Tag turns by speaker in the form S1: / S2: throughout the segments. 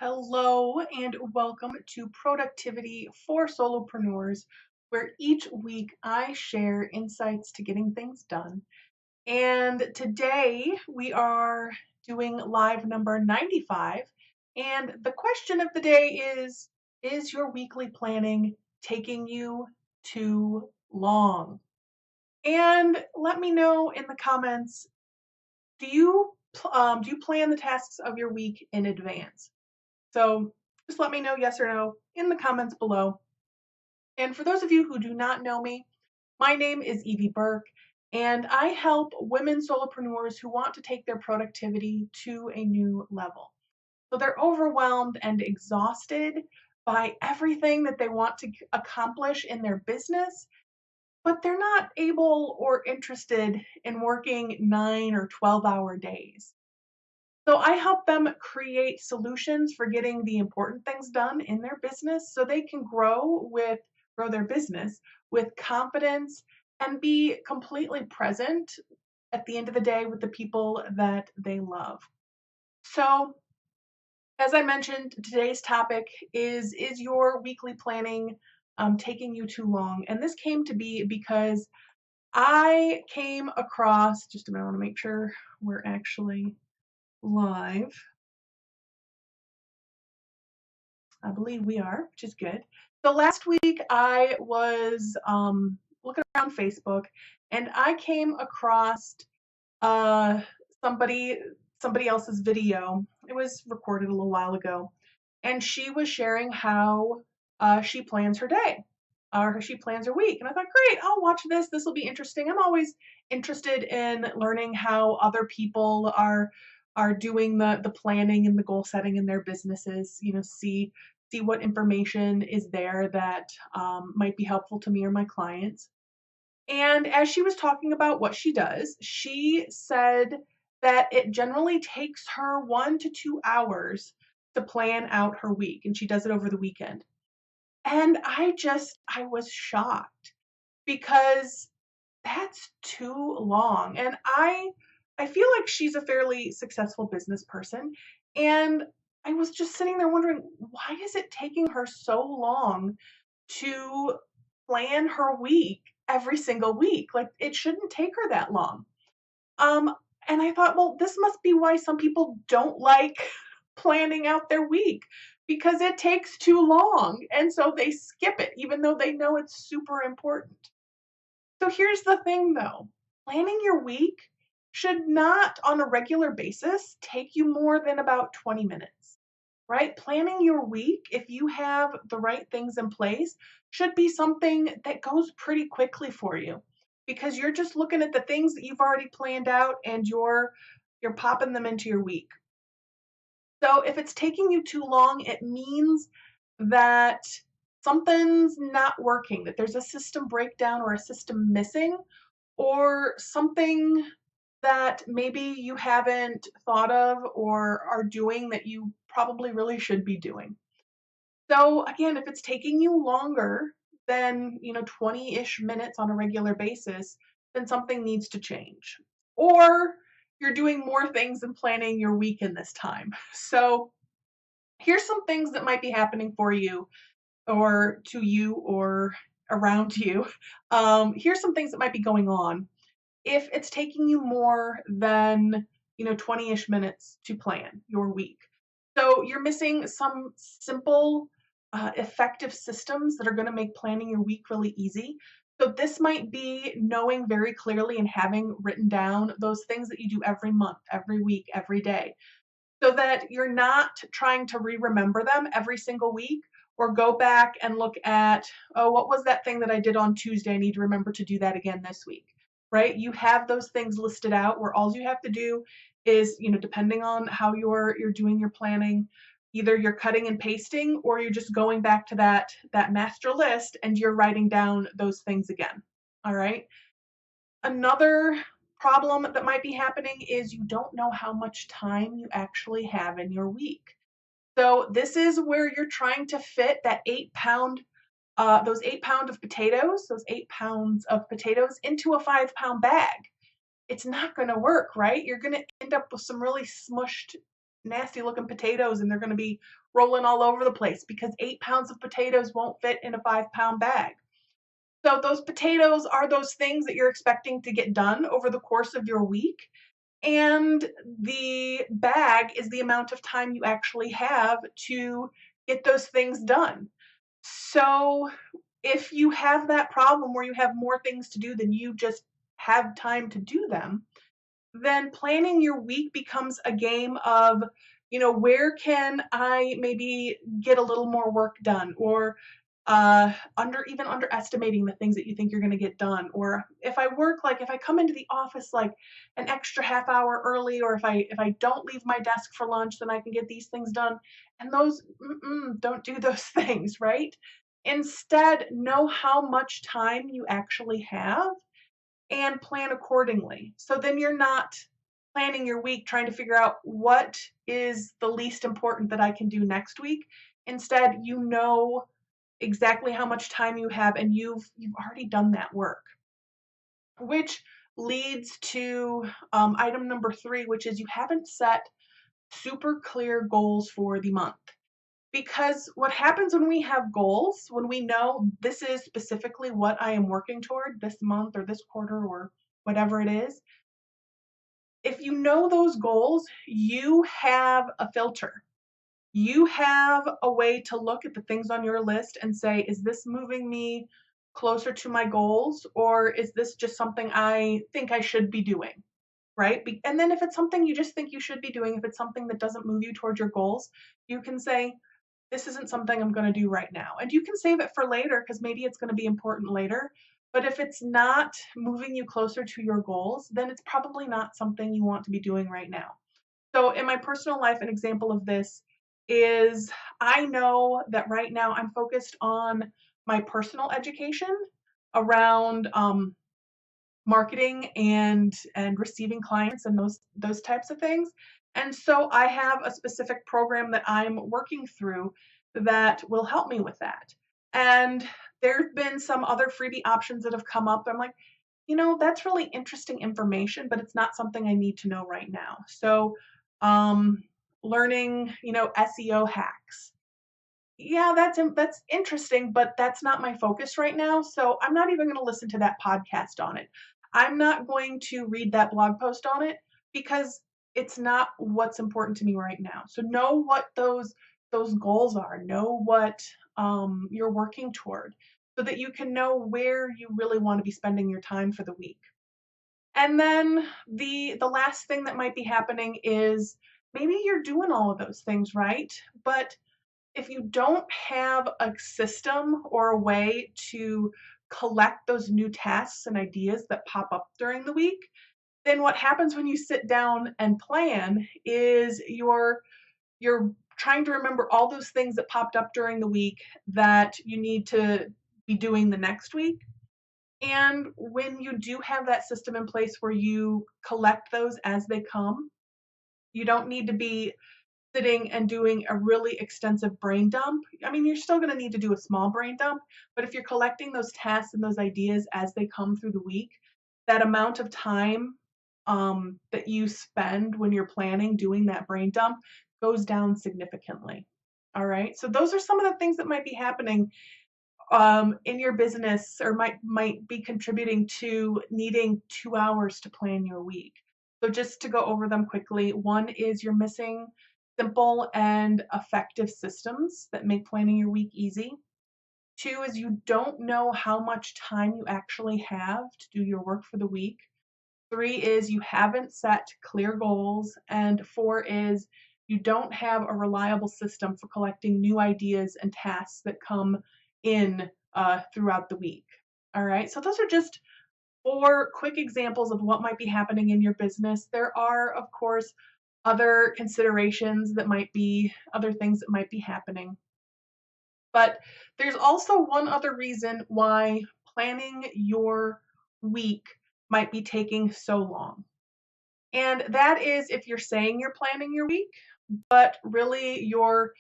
S1: Hello and welcome to Productivity for Solopreneurs, where each week I share insights to getting things done. And today we are doing live number 95. And the question of the day is your weekly planning taking you too long? And let me know in the comments, do you plan the tasks of your week in advance? So just let me know yes or no in the comments below. And for those of you who do not know me, my name is Evie Burke, and I help women solopreneurs who want to take their productivity to a new level. So they're overwhelmed and exhausted by everything that they want to accomplish in their business, but they're not able or interested in working 9 or 12-hour days. So I help them create solutions for getting the important things done in their business so they can grow their business with confidence and be completely present at the end of the day with the people that they love. So, as I mentioned, today's topic is your weekly planning taking you too long? And this came to be because I came across, just a minute, I want to make sure we're actually live. I believe we are, which is good. So last week I was looking around Facebook and I came across uh, somebody somebody else's video. It was recorded a little while ago, and she was sharing how she plans her day or she plans her week. And I thought, great, I'll watch this. This will be interesting. I'm always interested in learning how other people are doing the planning and the goal setting in their businesses. See what information is there that might be helpful to me or my clients. And as she was talking about what she does, she said that it generally takes her 1 to 2 hours to plan out her week, and she does it over the weekend. And I was shocked because that's too long. And I feel like she's a fairly successful business person, and I was just sitting there wondering, why is it taking her so long to plan her week every single week? Like, it shouldn't take her that long. Um, and I thought, well, this must be why some people don't like planning out their week because it takes too long. And so they skip it, even though they know it's super important. So here's the thing though, planning your week should not on a regular basis take you more than about 20 minutes, right? Planning your week, if you have the right things in place, should be something that goes pretty quickly for you because you're just looking at the things that you've already planned out and you're popping them into your week. So if it's taking you too long, it means that something's not working, that there's a system breakdown or a system missing, or something that maybe you haven't thought of or are doing that you probably really should be doing. So again, if it's taking you longer than, 20-ish minutes on a regular basis, then something needs to change. Or you're doing more things than planning your week in this time. So here's some things that might be happening for you or to you or around you. Here's some things that might be going on if it's taking you more than 20-ish minutes to plan your week. So you're missing some simple effective systems that are going to make planning your week really easy. So this might be knowing very clearly and having written down those things that you do every month, every week, every day, so that you're not trying to remember them every single week or go back and look at, oh, what was that thing that I did on Tuesday? I need to remember to do that again this week, right? You have those things listed out where all you have to do is, depending on how you're doing your planning, either you're cutting and pasting or you're just going back to that master list and you're writing down those things again. All right. Another problem that might be happening is you don't know how much time you actually have in your week. So this is where you're trying to fit that 8 pound, those 8 pound of potatoes, those 8 pounds of potatoes into a 5 pound bag. It's not going to work, right? You're going to end up with some really smushed nasty looking potatoes and they're going to be rolling all over the place because 8 pounds of potatoes won't fit in a 5 pound bag. So those potatoes are those things that you're expecting to get done over the course of your week. And the bag is the amount of time you actually have to get those things done. So if you have that problem where you have more things to do than you just have time to do them, then planning your week becomes a game of, where can I maybe get a little more work done, or underestimating the things that you think you're going to get done. Or if I come into the office like an extra half hour early, or if I don't leave my desk for lunch, then I can get these things done. And those, don't do those things, right? Instead, know how much time you actually have and plan accordingly. So then you're not planning your week trying to figure out what is the least important that I can do next week. Instead, you know exactly how much time you have and you've already done that work. Which leads to item number 3, which is you haven't set super clear goals for the month. Because what happens when we have goals, when we know this is specifically what I am working toward this month or this quarter or whatever it is, if you know those goals, you have a filter. You have a way to look at the things on your list and say, is this moving me closer to my goals, or is this just something I think I should be doing? Right? And then if it's something you just think you should be doing, if it's something that doesn't move you towards your goals, you can say, this isn't something I'm going to do right now. And you can save it for later because maybe it's going to be important later. But if it's not moving you closer to your goals, then it's probably not something you want to be doing right now. So in my personal life, an example of this is I know that right now I'm focused on my personal education around marketing and receiving clients and those types of things. And so I have a specific program that I'm working through that will help me with that. And there've been some other freebie options that have come up. I'm like, that's really interesting information, but it's not something I need to know right now. So learning, SEO hacks, yeah, that's interesting, but that's not my focus right now. So I'm not even going to listen to that podcast on it. I'm not going to read that blog post on it because it's not what's important to me right now. So know what those goals are. Know what you're working toward, so that you can know where you really want to be spending your time for the week. And then the last thing that might be happening is maybe you're doing all of those things right, but if you don't have a system or a way to collect those new tasks and ideas that pop up during the week, then what happens when you sit down and plan is you're trying to remember all those things that popped up during the week that you need to be doing the next week. And when you do have that system in place where you collect those as they come, you don't need to be sitting and doing a really extensive brain dump. I mean, you're still going to need to do a small brain dump, but if you're collecting those tasks and those ideas as they come through the week, that amount of time that you spend when you're planning doing that brain dump goes down significantly. All right. So those are some of the things that might be happening in your business, or might be contributing to needing 2 hours to plan your week. So just to go over them quickly, one is you're missing simple and effective systems that make planning your week easy. 2 is you don't know how much time you actually have to do your work for the week. 3 is you haven't set clear goals. And 4 is you don't have a reliable system for collecting new ideas and tasks that come in throughout the week. All right, so those are just 4 quick examples of what might be happening in your business. There are, of course, other considerations that might be, other things that might be happening. But there's also one other reason why planning your week might be taking so long. And that is if you're saying you're planning your week, but really you're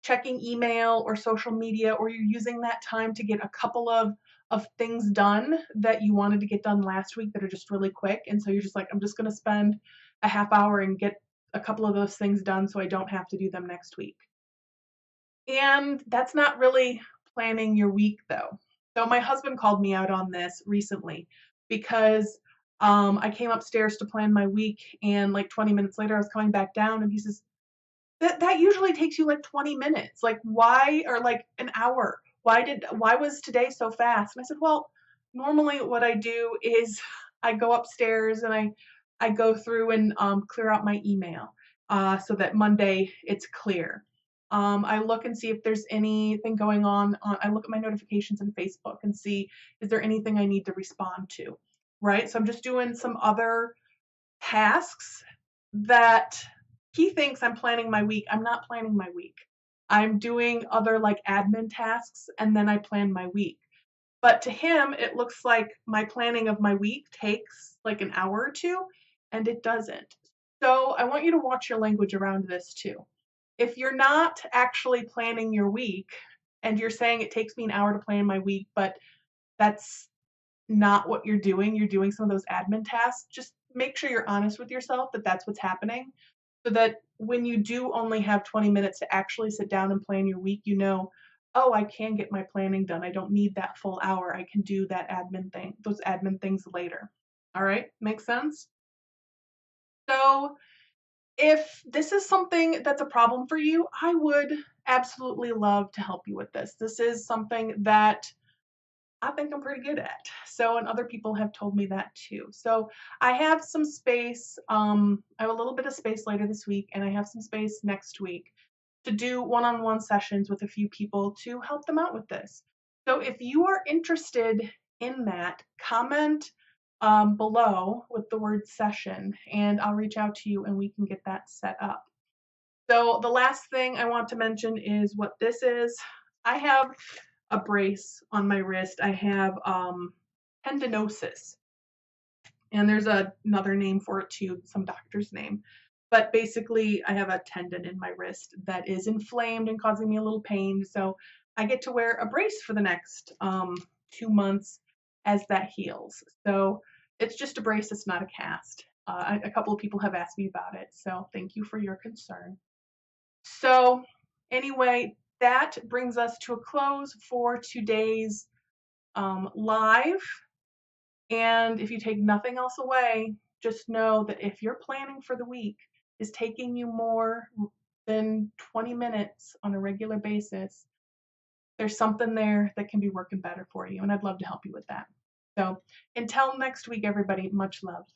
S1: checking email or social media, or you're using that time to get a couple of things done that you wanted to get done last week that are just really quick. And so you're just like, I'm just going to spend a half hour and get a couple of those things done so I don't have to do them next week. And that's not really planning your week though. So my husband called me out on this recently because I came upstairs to plan my week, and like 20 minutes later I was coming back down and he says, that usually takes you like 20 minutes. Like why, or like an hour. Why was today so fast? And I said, well, normally what I do is I go upstairs and I go through and clear out my email so that Monday it's clear. I look and see if there's anything going on. I look at my notifications in Facebook and see, is there anything I need to respond to, right? So I'm just doing some other tasks that he thinks I'm planning my week. I'm not planning my week. I'm doing other like admin tasks and then I plan my week. But to him, it looks like my planning of my week takes like an hour or two, and it doesn't. So I want you to watch your language around this too. If you're not actually planning your week and you're saying it takes me an hour to plan my week, but that's not what you're doing some of those admin tasks, just make sure you're honest with yourself that that's what's happening so that when you do only have 20 minutes to actually sit down and plan your week, you know, oh, I can get my planning done. I don't need that full hour. I can do that admin thing, those admin things later. All right, makes sense? So if this is something that's a problem for you, I would absolutely love to help you with this. This is something that I think I'm pretty good at. So, and other people have told me that too. So I have some space. I have a little bit of space later this week, and I have some space next week to do one-on-one sessions with a few people to help them out with this. So if you are interested in that, comment below with the word session, and I'll reach out to you and we can get that set up. So the last thing I want to mention is what this is. I have a brace on my wrist. I have tendinosis, and there's another name for it too, some doctor's name. But basically, I have a tendon in my wrist that is inflamed and causing me a little pain. So I get to wear a brace for the next 2 months as that heals. So it's just a brace, it's not a cast. A couple of people have asked me about it, so thank you for your concern. So anyway, that brings us to a close for today's live. And if you take nothing else away, just know that if your planning for the week is taking you more than 20 minutes on a regular basis, there's something there that can be working better for you. And I'd love to help you with that. So until next week, everybody, much love.